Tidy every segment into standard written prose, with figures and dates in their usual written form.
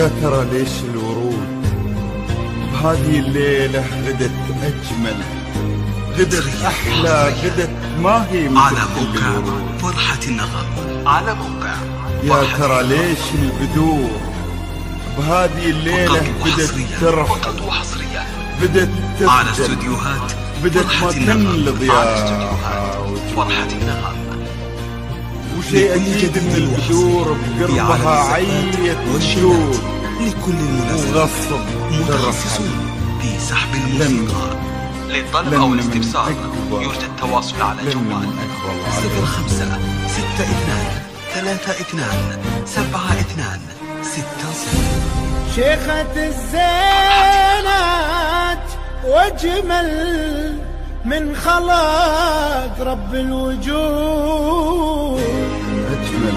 يا ترى ليش الورود بهذه الليلة غدت أجمل، غدت أحلى، غدت ما هي على مثل كل موقع الورود. فرحة النغم، على موقع يا ترى ليش البدور بهذه الليلة بدت ترحل، بدت على تخجل، استوديوهات بدت ما تمل ضياءها فرحة النغم. وشيء أكيد من البدور بقربها عية وجود لكل المناسبات، وغصب متخصصون في سحب الموسيقى. للطلب أو الاستفسار يرجى التواصل على جوال 05 62 32 72 60. شيخة الزينات واجمل من خلق رب الوجود، أجمل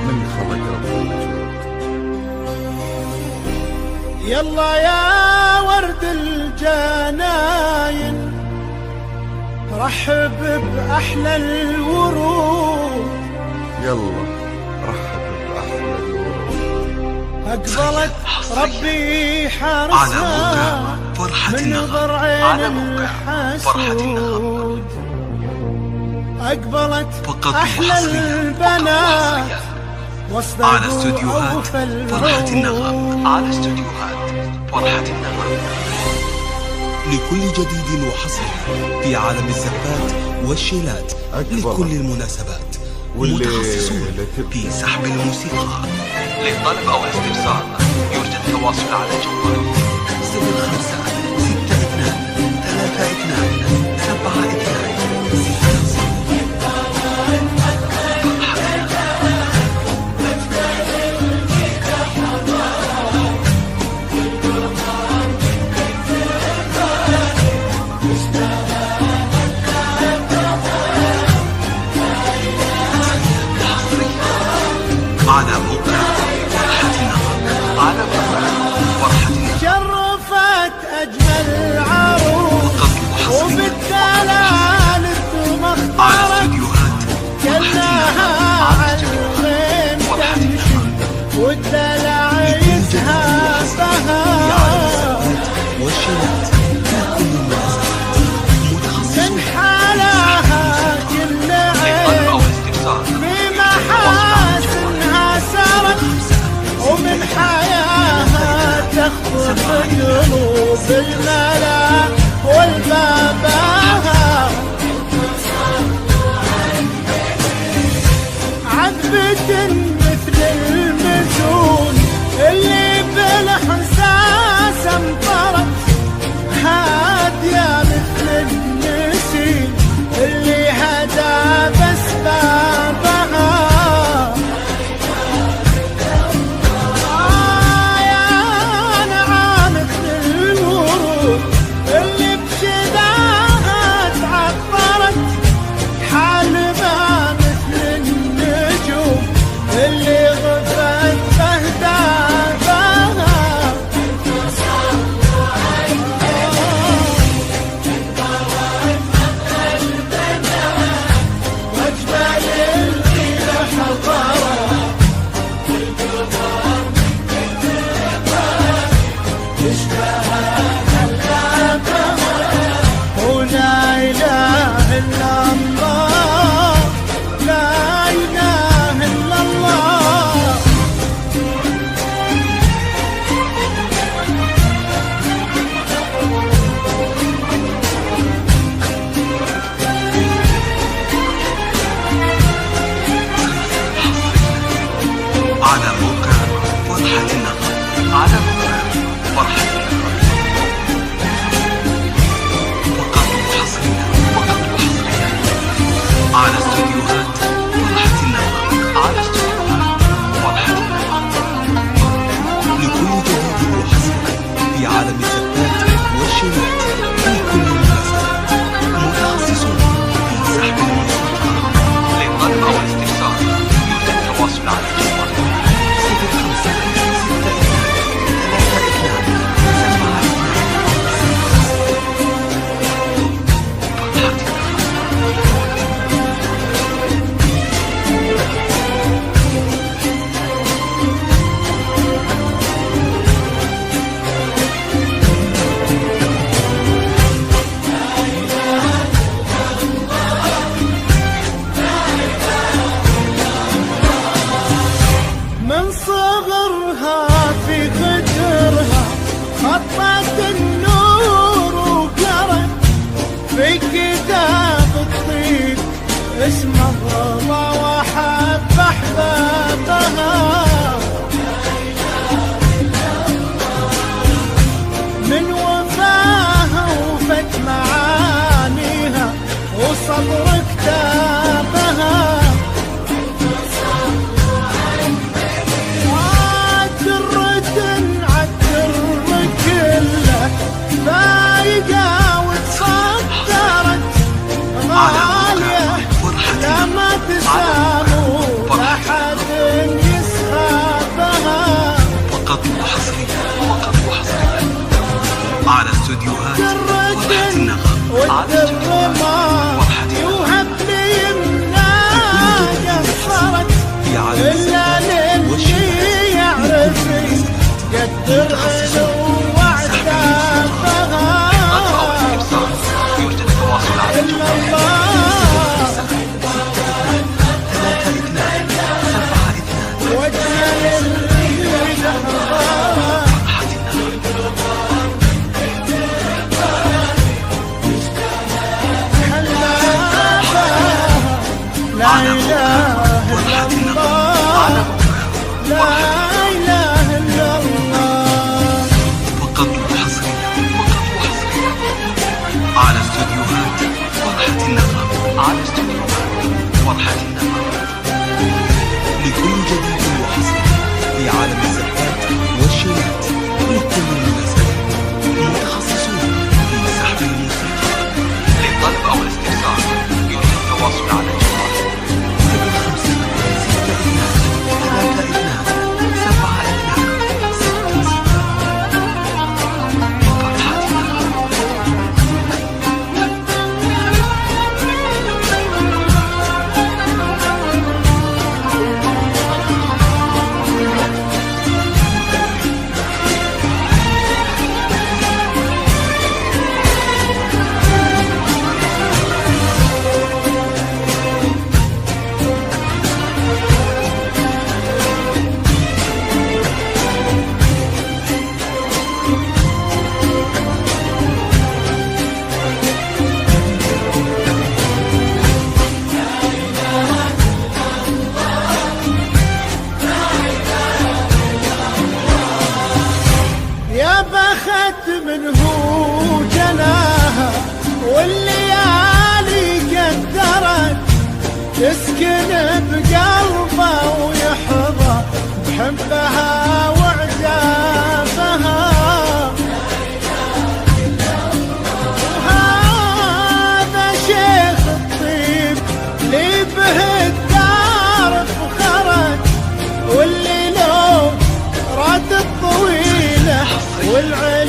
من خلق رب الوجود. يلا يا ورد الجناين رحب بأحلى الورود، يلا رحب بأحلى الورود. أقبلت ربي على حارسها موقع فرحة من نظر النغم، عين على موقع فرحة النغم. الحسود، أقبلت فقط أحلى وحصريا، البنات على واصطدوا استوديوهات أوفى فرحة النغم، العود. على استوديوهات فرحة النغم. لكل جديد وحصري في عالم الزفات والشيلات، لكل المناسبات، متخصصون في سحب الموسيقى. للطلب أو الاستفسار يرجى التواصل على جوال 05 62 32 72 60. على موقع فرحة النغم، على موقع فرحة النغم. شرفت أجمل عروس وبالدلال على مختارت استوديوهات كلها على الخيم تمشي والدلع يسهبها والشيلات، لكل المناسبات، متخصصون من حالها كل للطلب عين أو الاستفسار بمحاسنها سرت ومن حياها تخطف قلوب الملا والباباها، عذبة مثل المزون اللي بالإحساس امطرت، هادية مثل النسيم اللي هدى بسبابها، يا نعام مثل الورود اللي بشداها صبر كتابها عالدر كله فايقة وتصدرت غالية لا ما تسامو لا حد يسخافها فقط وحصريا على استوديوهات فرحة النغم. والدر ما يوهب لي منها قصرت إلا للي يعرف يقدر علو وعتابها يرجى التواصل على إلا الله وجه للي دهرها لا إله إلا الله لا إله إلا الله فقط وحصريا على استوديوهات فرحة النغم. لكل جديد وحصري في عالم الزفات والشيلات لكل المناسبات متخصصون في سحب الموسيقى. للطلب أو الاستفسار يرجى التواصل على الجوال 'خت منه جناها والليالي قدرت تسكن بقلبه ويحظى بحبها وعجابها. هذا شيخ الطيب لي به الدار فخرت واللي لو راد الطويله والعين